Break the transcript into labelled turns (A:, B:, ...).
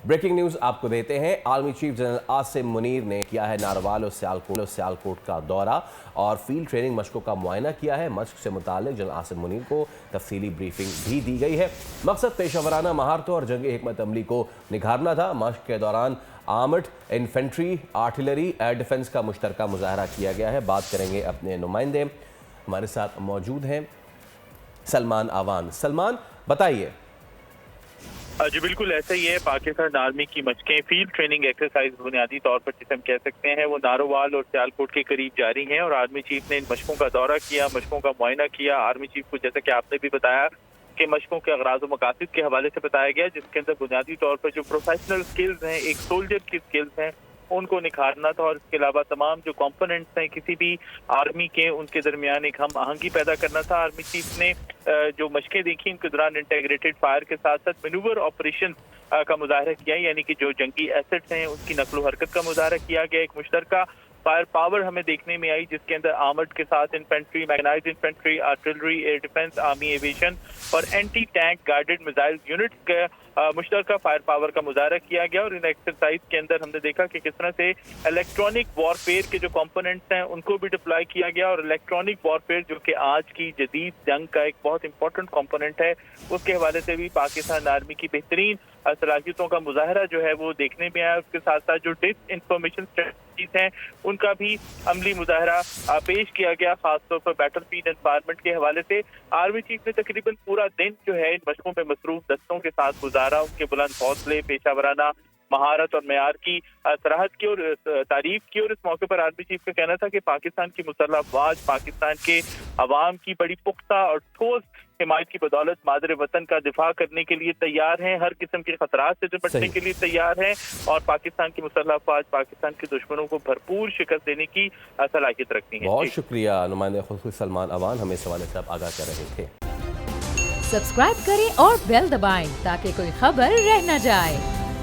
A: Breaking news आपको देते हैं। Army chief general Asim Munir ने किया है नारवाल और सियालकोट का दौरा और फील्ड ट्रेनिंग मशकों का मुआयना किया है। मशक से मुताल्लिक जनरल आसिम मुनीर को तफसीली ब्रीफिंग भी दी गई है। मकसद पेशावराना महारतों और जंगी हिकमत अमली को निखारना था। मशक के दौरान armoured infantry, artillery, air defence का मुश्तरका मुजाहरा किया गया है। बात करेंगे अपने नुमाइंदे, हमारे साथ मौजूद हैं सलमान अवान। सलमान, बताइए।
B: जी बिल्कुल ऐसा ही है। पाकिस्तान आर्मी की मशकें फील्ड ट्रेनिंग एक्सरसाइज बुनियादी तौर पर जिसे हम कह सकते हैं वो नारोवाल और सियालकोट के करीब जारी हैं और आर्मी चीफ ने इन मशकों का दौरा किया, मशकों का मुआयना किया। आर्मी चीफ को जैसा कि आपने भी बताया कि मशकों के अगराज व मकासद के हवाले से बताया गया, जिसके अंदर बुनियादी तौर पर जो प्रोफेशनल स्किल्स हैं, एक सोल्जर की स्किल्स हैं, उनको निखारना था और इसके अलावा तमाम जो कंपोनेंट्स हैं किसी भी आर्मी के, उनके दरमियान एक हम आहंगी पैदा करना था। आर्मी चीफ ने जो मशकें देखी उनके दौरान इंटीग्रेटेड फायर के साथ साथ मैनूवर ऑपरेशन का मुजाहरा किया, यानी कि जो जंगी एसेट्स हैं उनकी नकलो हरकत का मुजाहरा किया गया। एक मुश्तरका फायर पावर हमें देखने में आई जिसके अंदर आर्मर्ड के साथ infantry, mechanised infantry, artillery, air defence, army aviation और anti tank guided missile unit का मुश्तरका फायर पावर का मुजाहरा किया गया। और इन एक्सरसाइज के अंदर हमने देखा कि किस तरह से इलेक्ट्रॉनिक वॉरफेयर के जो कंपोनेंट्स हैं उनको भी डिप्लॉय किया गया और इलेक्ट्रॉनिक वॉरफेयर जो कि आज की जदीद जंग का एक बहुत इंपॉर्टेंट कंपोनेंट है, उसके हवाले से भी पाकिस्तान आर्मी की बेहतरीन सलाहियतों का मुजाहरा जो है वो देखने में आया। उसके साथ साथ जो डिस इंफॉर्मेशन स्ट्रेटजीज हैं उनका भी अमली मुजाहरा पेश किया गया, खासतौर पर बैटल फील्ड एनवायरनमेंट के हवाले से। आर्मी चीफ ने तकरीबन पूरा दिन जो है इन मशकों में मसरूफ दस्तों के साथ गुजारा, उनके बुलंद हौसले, पेशावराना महारत और मेयार की सराहत की और तारीफ की। और इस मौके पर आर्मी चीफ का कहना था कि पाकिस्तान की मुसल्लह अफवाज पाकिस्तान के अवाम की बड़ी पुख्ता और ठोस हिमायत की बदौलत मादर वतन का दिफा करने के लिए तैयार हैं, हर किस्म के खतरात से निपटने के लिए तैयार हैं और पाकिस्तान की मुसल्लह अफवाज पाकिस्तान के दुश्मनों को भरपूर शिकस्त देने की सलाहियत रखती हैं।
A: बहुत शुक्रिया नुमाइंदे खुसूसी सलमान अवान, हमें इस हवाले से आप आगाह कर रहे थे।
C: सब्सक्राइब करें और बेल दबाएं ताकि कोई खबर रह न जाए।